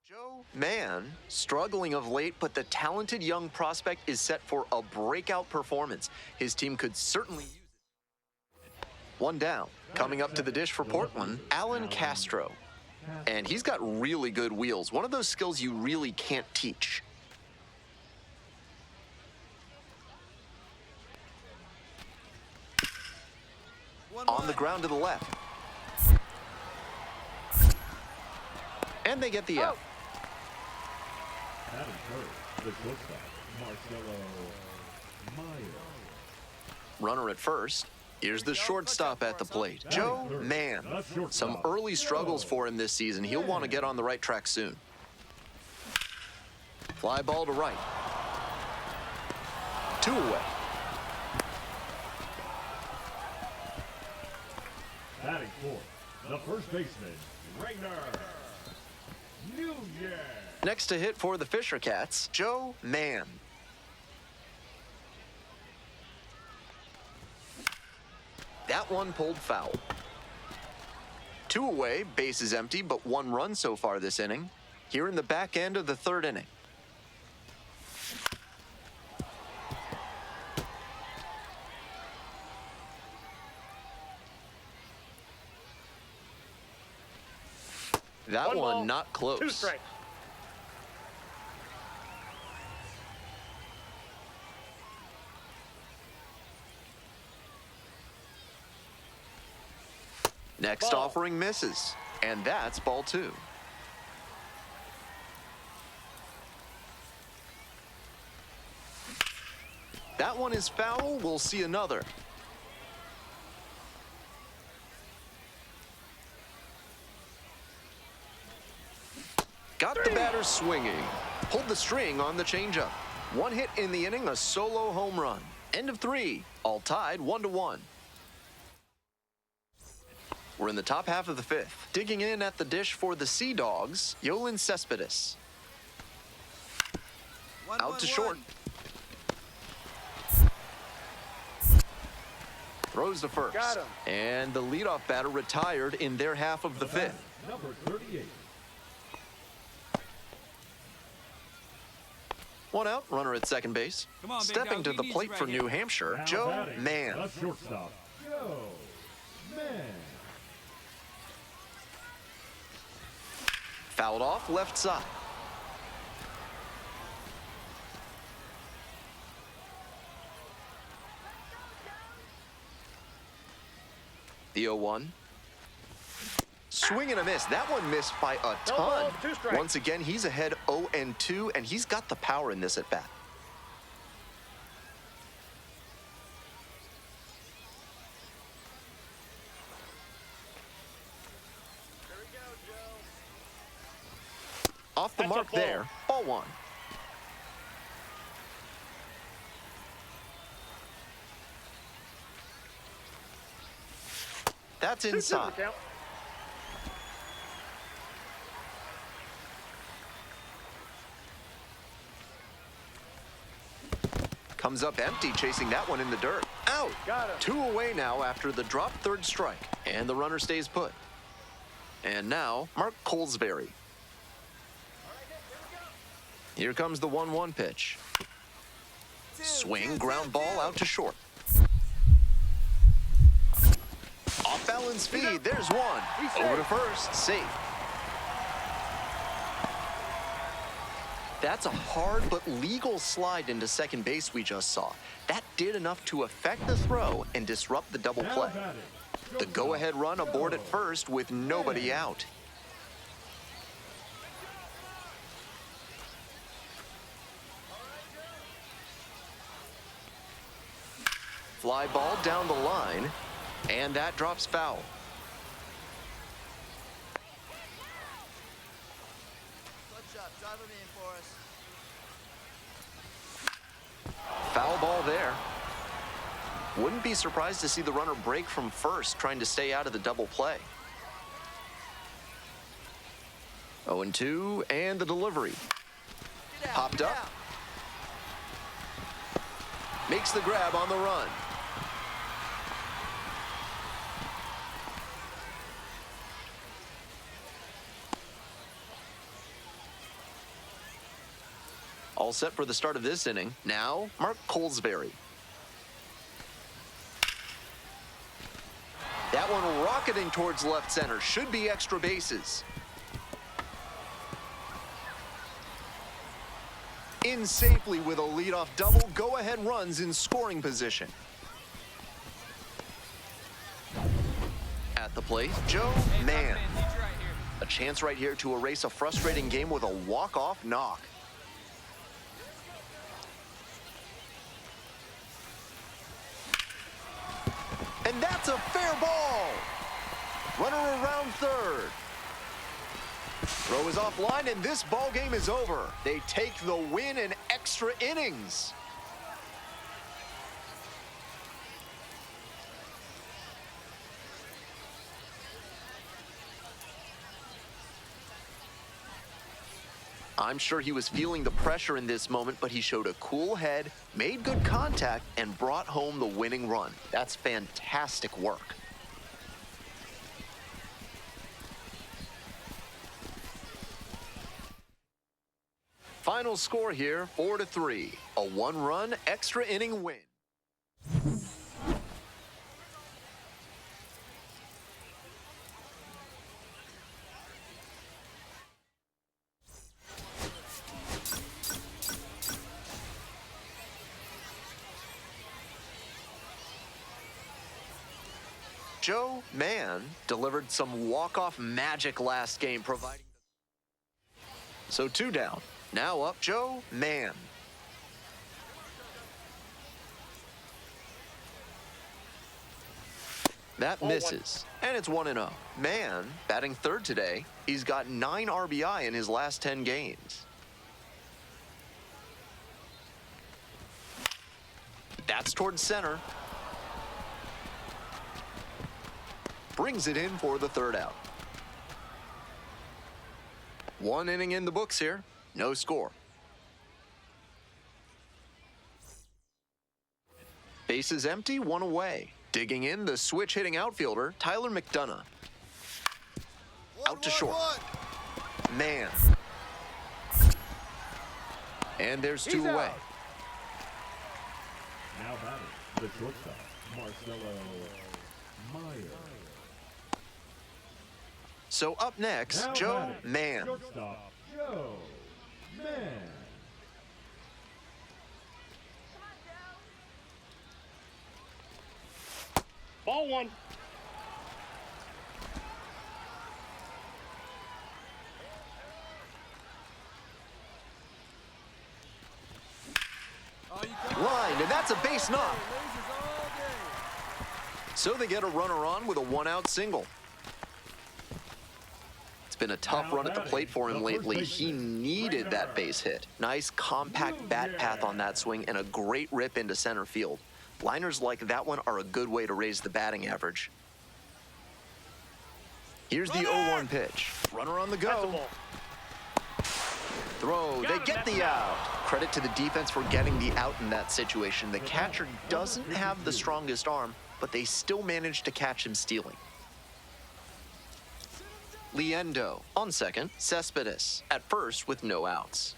Joe Mann, struggling of late, but the talented young prospect is set for a breakout performance. His team could certainly use it. One down. Coming up to the dish for Portland, Alan Castro. And he's got really good wheels, one of those skills you really can't teach. On the ground to the left. And they get the out. Runner at first. Here's the shortstop at the plate, Joe Mann. Some early struggles for him this season. He'll want to get on the right track soon. Fly ball to right. 2 away. Batting fourth, the first baseman, Rainer. Next to hit for the Fisher Cats, Joe Mann. That one pulled foul. 2 away, base is empty, but 1 run so far this inning. Here in the back end of the 3rd inning. That one not close. 2 strikes. Next offering misses, and that's ball 2. That one is foul. We'll see another. Got the batter swinging. Pulled the string on the changeup. 1 hit in the inning, a solo home run. End of 3, all tied 1-1. We're in the top half of the 5th. Digging in at the dish for the Sea Dogs, Yolan Cespedes. Out to short. Throws to first. Got him. And the leadoff batter retired in their half of the 5th. Number 38. 1 out, runner at second base. Stepping to the plate for New Hampshire, Now Joe batting, Mann. the shortstop, Joe Mann. Fouled off left side. The 0-1. Swing and a miss. That one missed by a ton. 2 strikes. Once again, he's ahead 0-2, and he's got the power in this at bat. Off the mark there, ball 1. That's inside. Comes up empty, chasing that one in the dirt. Out. Got him. 2 away now after the drop 3rd strike, and the runner stays put. And now, Mark Colesbury. Here comes the 1-1 pitch. Swing, ground ball out to short. Off balance speed, there's one. Over to first, safe. That's a hard but legal slide into second base we just saw. That did enough to affect the throw and disrupt the double play. The go-ahead run aboard at first with nobody out. Fly ball down the line, and that drops foul. Foul ball there. Wouldn't be surprised to see the runner break from first, trying to stay out of the double play. 0-2, and the delivery. Popped up. Makes the grab on the run. All set for the start of this inning. Now, Mark Colesbury. That one rocketing towards left center. Should be extra bases. In safely with a leadoff double. Go-ahead runs in scoring position. At the plate, Joe Mann. A chance right here to erase a frustrating game with a walk-off knock. And that's a fair ball. Runner around third. Throw is offline, and this ball game is over. They take the win in extra innings. I'm sure he was feeling the pressure in this moment, but he showed a cool head, made good contact, and brought home the winning run. That's fantastic work. Final score here, 4-3. A one-run extra inning win. Joe Mann delivered some walk-off magic last game, providing. So 2 down. Now up, Joe Mann. That misses, and it's 1-0. Mann, batting third today, he's got 9 RBI in his last 10 games. That's towards center. Brings it in for the third out. 1 inning in the books here. No score. Bases empty, 1 away. Digging in, the switch-hitting outfielder, Tyler McDonough. Out to short. Mann. And there's 2 away. Now batting, the shortstop, Marcelo Meyer. So up next, Now Joe batting, Mann. shortstop, Joe Mann. Ball 1. Line, and that's a base knock. So they get a runner on with a 1-out single. It's been a tough run at the plate for him lately. He needed that base hit. Nice compact bat path on that swing and a great rip into center field. Liners like that one are a good way to raise the batting average. Here's the 0-1 pitch. Runner on the go. Throw, they get the out. Credit to the defense for getting the out in that situation. The catcher doesn't have the strongest arm, but they still managed to catch him stealing. Liendo on second, Cespedes at first with no outs.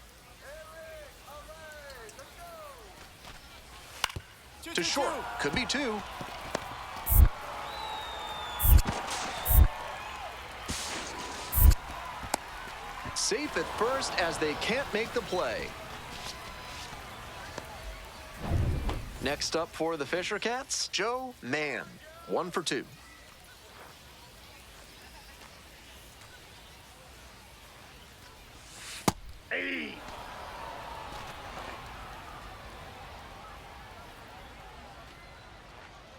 To short, could be 2. Safe at first as they can't make the play. Next up for the Fisher Cats, Joe Mann, 1 for 2. Hey.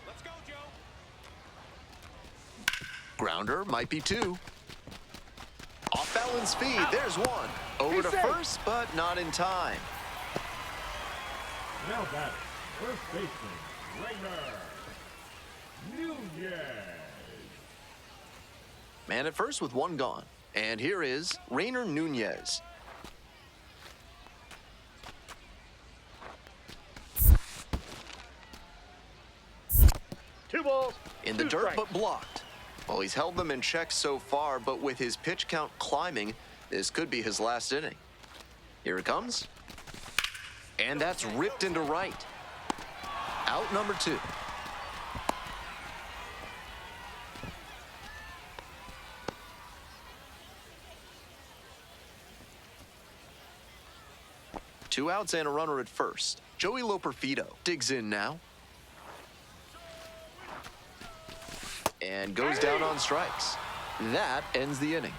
Let's go, Joe. Grounder might be 2. Off balance speed, there's 1. Over to first, but not in time. Now batting, first baseman, Rainer Nunez. Man at first with one gone. And here is Rainer Nunez. Two balls. In the two dirt, strikes. but blocked. Well, he's held them in check so far, but with his pitch count climbing, this could be his last inning. Here it comes. And that's ripped into right. Out number 2. Two outs and a runner at first. Joey Loperfido digs in now. And goes down on strikes. That ends the inning.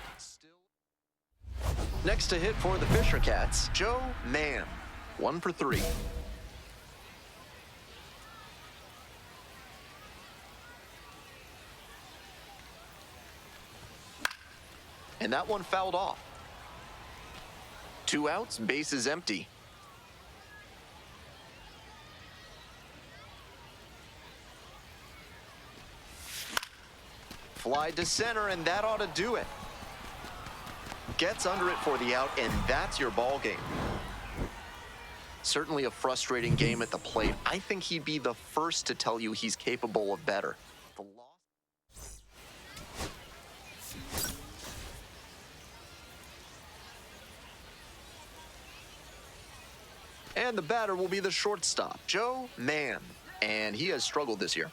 Next to hit for the Fisher Cats, Joe Mann. 1 for 3. And that one fouled off. 2 outs, bases empty. Fly to center, and that ought to do it. Gets under it for the out, and that's your ball game. Certainly a frustrating game at the plate. I think he'd be the first to tell you he's capable of better. The loss. And the batter will be the shortstop, Joe Mann, and he has struggled this year.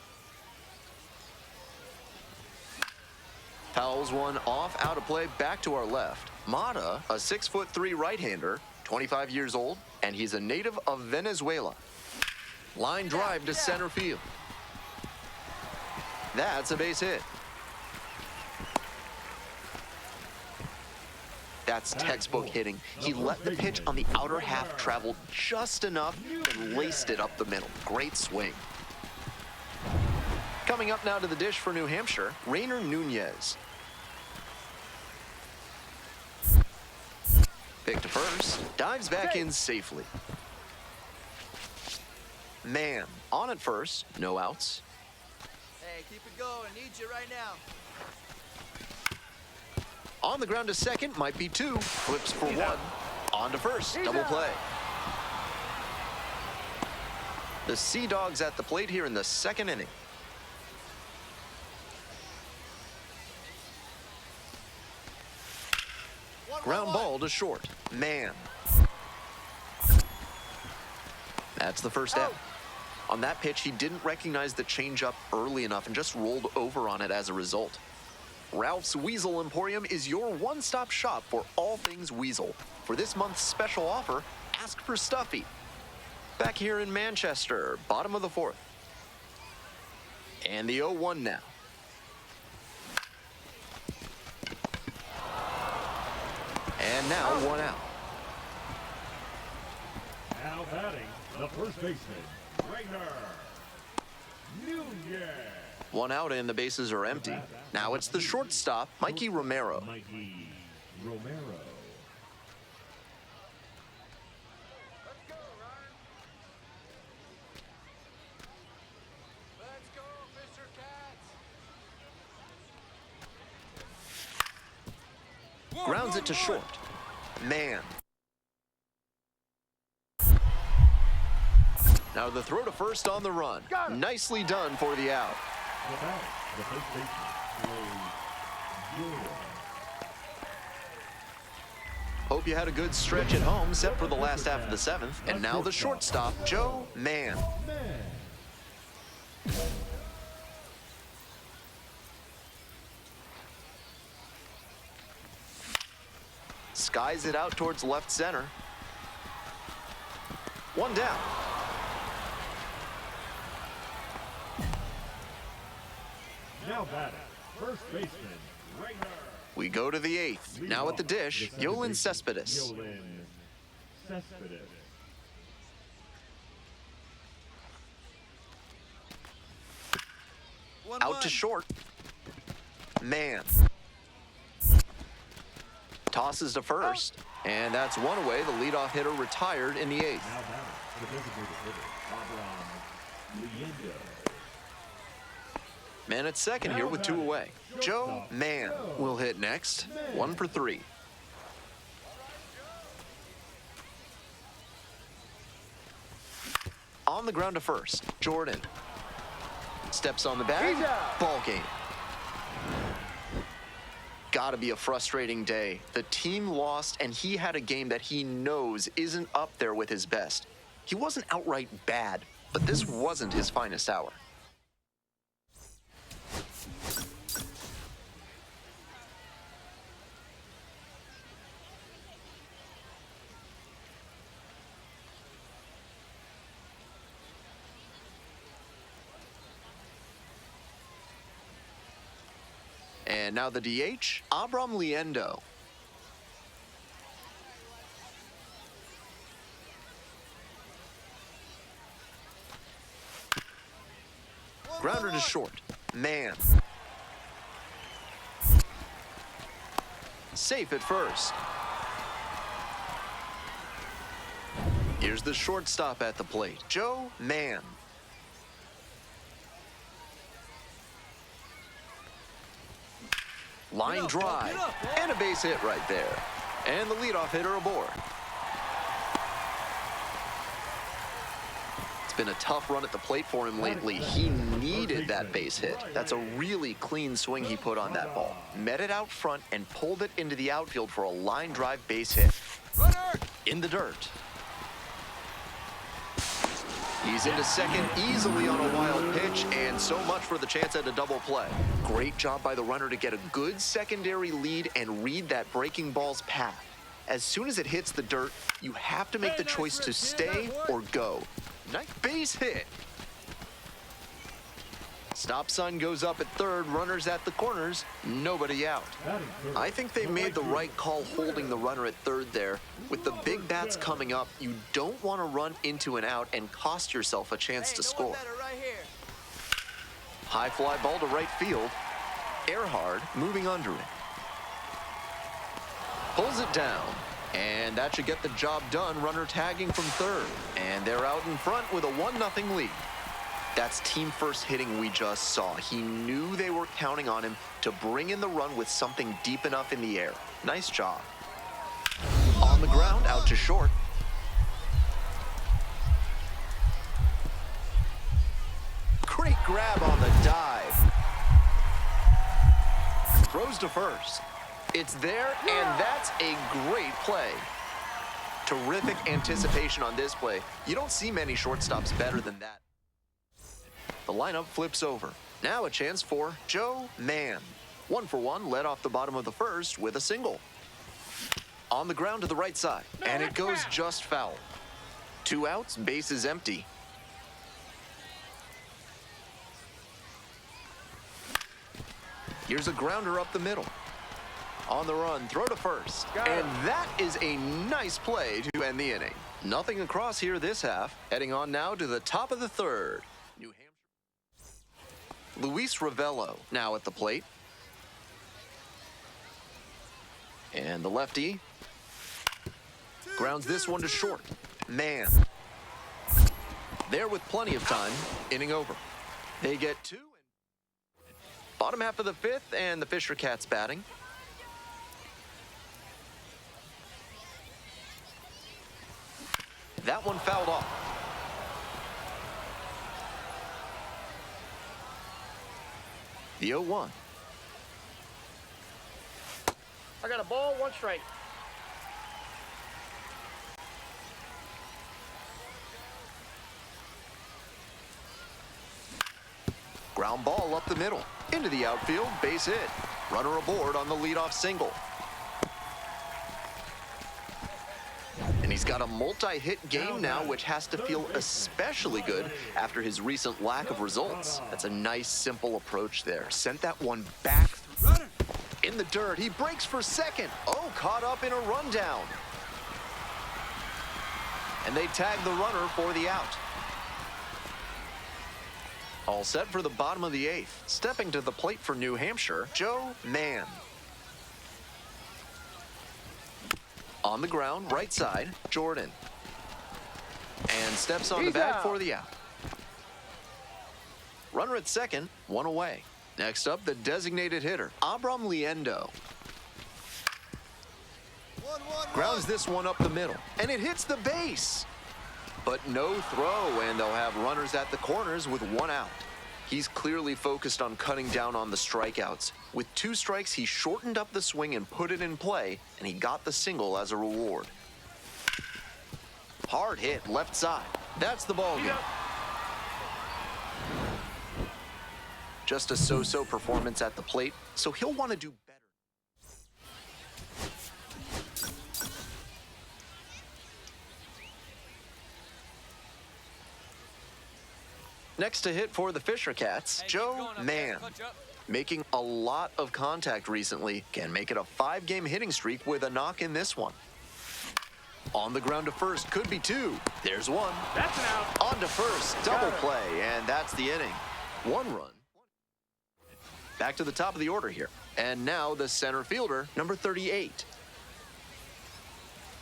Fouls one off, out of play, back to our left. Mata, a 6'3" right-hander, 25 years old, and he's a native of Venezuela. Line drive to center field. That's a base hit. That's textbook hitting. He let the pitch on the outer half travel just enough and laced it up the middle. Great swing. Coming up now to the dish for New Hampshire, Rainer Nunez. Pick to first, dives back in safely. Mann on at first, no outs. Hey, keep it going. Need you right now. On the ground to second, might be 2. Flips for 1. On to first, double play. The Sea Dogs at the plate here in the second inning. Ground ball to short. Mann. That's the first out. On that pitch, he didn't recognize the changeup early enough and just rolled over on it as a result. Ralph's Weasel Emporium is your one-stop shop for all things weasel. For this month's special offer, ask for Stuffy. Back here in Manchester, bottom of the 4th. And the 0-1 now. And now 1 out. Now batting, the first baseman, Rainer Nunez. 1 out and the bases are empty. Now it's the shortstop, Mikey Romero. Mikey Romero. Let's go, Ryan. Let's go, Fisher Cats. Grounds it to short. Mann. Now the throw to first on the run. Nicely done for the out. The batter, the first baseman, Jordan. Hope you had a good stretch at home, set for the last half of the 7th. And now the shortstop, Joe Mann. Skies it out towards left center. 1 down. Now batting, first baseman, Rainer. We go to the 8th. Now at the dish, Yolan Cespedes. Yolan Cespedes. Out to short. Mann. Tosses to first. And that's one away. The leadoff hitter retired in the 8th. Now batting, the designated hitter, Abraham Liendo. Man at second here with 2 away. Joe Mann will hit next. 1 for 3. On the ground to first, Jordan. Steps on the bag. He's out. Ball game. Gotta be a frustrating day. The team lost, and he had a game that he knows isn't up there with his best. He wasn't outright bad, but this wasn't his finest hour. And now the DH, Abraham Liendo. Grounder to short. Mann. Safe at first. Here's the shortstop at the plate, Joe Mann. Line drive, and a base hit right there. And the leadoff hitter aboard. It's been a tough run at the plate for him lately. He needed that base hit. That's a really clean swing he put on that ball. Met it out front and pulled it into the outfield for a line drive base hit. Runner! In the dirt. He's into second easily on a wild pitch, and so much for the chance at a double play. Great job by the runner to get a good secondary lead and read that breaking ball's path. As soon as it hits the dirt, you have to make the choice to stay or go. Nice base hit. Stop sign goes up at third, runners at the corners, nobody out. I think they made the right call holding the runner at third there. With the big bats coming up, you don't want to run into an out and cost yourself a chance to score. Right here. High fly ball to right field. Earhart moving under it. Pulls it down, and that should get the job done. Runner tagging from third, and they're out in front with a 1-0 lead. That's team first hitting we just saw. He knew they were counting on him to bring in the run with something deep enough in the air. Nice job. On the ground, out to short. Great grab on the dive. Throws to first. It's there, and that's a great play. Terrific anticipation on this play. You don't see many shortstops better than that. The lineup flips over. Now a chance for Joe Mann. 1 for 1, led off the bottom of the first with a single. On the ground to the right side, and it goes just foul. 2 outs, base is empty. Here's a grounder up the middle. On the run, throw to first. And that is a nice play to end the inning. Nothing across here this half. Heading on now to the top of the third. New Hampshire. Luis Ravello now at the plate. And the lefty grounds this one to short. Mann. There with plenty of time. Inning over. They get 2. Bottom half of the 5th, and the Fisher Cats batting. That one fouled off. The 0-1. I got a ball, 1 strike. Ground ball up the middle. Into the outfield, base hit. Runner aboard on the leadoff single. And he's got a multi-hit game now, which has to feel especially good after his recent lack of results. That's a nice, simple approach there. Sent that one back. In the dirt, he breaks for second. Oh, caught up in a rundown. And they tag the runner for the out. All set for the bottom of the 8th. Stepping to the plate for New Hampshire, Joe Mann. On the ground, right side, Jordan. And steps on the He's bag out. for the out. Runner at second, one away. Next up, the designated hitter, Abram Liendo. Grounds this one up the middle, and it hits the base. But no throw, and they'll have runners at the corners with one out. He's clearly focused on cutting down on the strikeouts. With 2 strikes, he shortened up the swing and put it in play, and he got the single as a reward. Hard hit left side. That's the ball game. Just a so-so performance at the plate, so he'll want to do better. Next to hit for the Fisher Cats, Joe Mann. Making a lot of contact recently, can make it a 5-game hitting streak with a knock in this one. On the ground to first, could be 2. There's 1. That's an out. On to first, double play, and that's the inning. 1 run. Back to the top of the order here. And now the center fielder, number 38.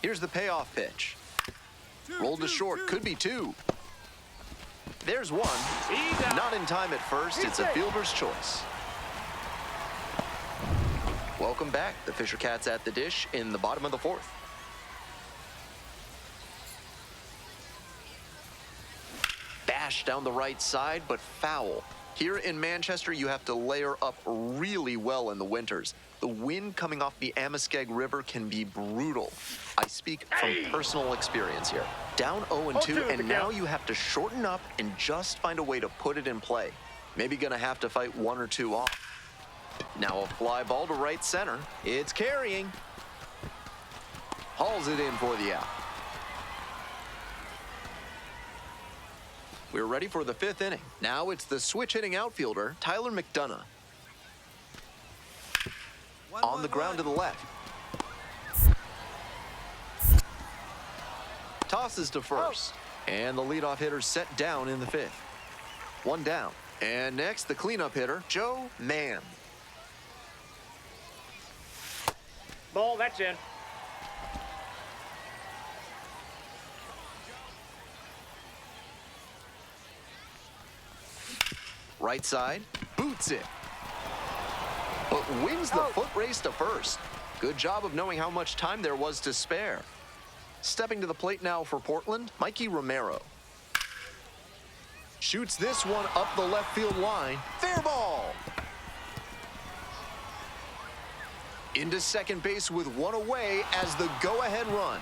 Here's the payoff pitch. Rolled to short, could be 2. There's 1. He's out. Not in time at first, it's a fielder's choice. Welcome back. The Fisher Cats at the dish in the bottom of the 4th. Bash down the right side, but foul. Here in Manchester, you have to layer up really well in the winters. The wind coming off the Amoskeag River can be brutal. I speak from personal experience here. Down 0-2, and now you have to shorten up and just find a way to put it in play. Maybe gonna have to fight 1 or 2 off. Now a fly ball to right center. It's carrying. Hauls it in for the out. We're ready for the 5th inning. Now it's the switch-hitting outfielder, Tyler McDonough. On the ground to the left. Tosses to first. And the leadoff hitter set down in the 5th. 1 down. And next, the cleanup hitter, Joe Mann. Ball, that's in. Right side, boots it. But wins the foot race to first. Good job of knowing how much time there was to spare. Stepping to the plate now for Portland, Mikey Romero. Shoots this one up the left field line. Fair ball. Into second base with 1 away as the go-ahead run.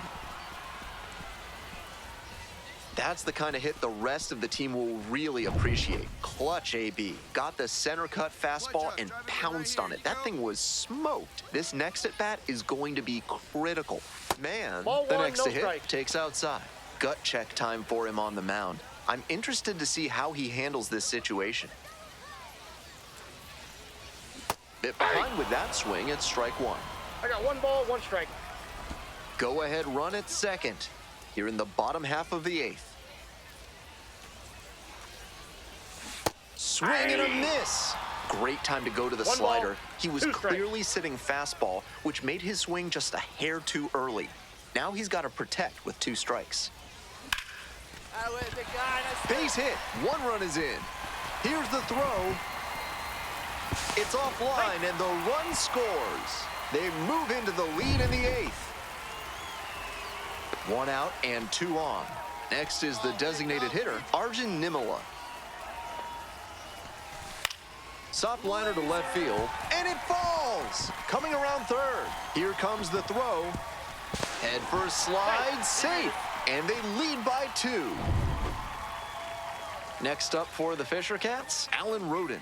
That's the kind of hit the rest of the team will really appreciate. Clutch AB. Got the center cut fastball and pounced on it. That thing was smoked. This next at bat is going to be critical. Man, Ball the 1, next no to hit strike. takes outside. Gut check time for him on the mound. I'm interested to see how he handles this situation. Bit behind with that swing, it's strike 1. I got 1 ball, 1 strike. Go ahead run at second. Here in the bottom half of the 8th. Swing and a miss. Great time to go to the 1 slider. ball, He was 2 strikes. clearly sitting fastball, which made his swing just a hair too early. Now he's got to protect with 2 strikes. Base hit. 1 run is in. Here's the throw. It's offline, and the run scores. They move into the lead in the 8th. 1 out and 2 on. Next is the designated hitter, Arjun Nimala. Soft liner to left field, and it falls! Coming around third. Here comes the throw. Head first slide, safe, and they lead by 2. Next up for the Fisher Cats, Alan Roden.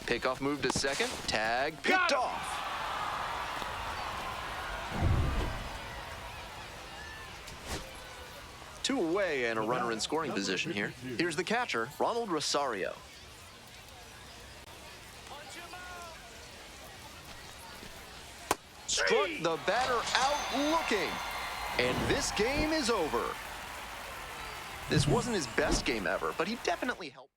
Pickoff move to second, tag picked off. Two away and a runner in scoring position here. Here's the catcher, Ronald Rosario. Struck the batter out looking. And this game is over. This wasn't his best game ever, but he definitely helped.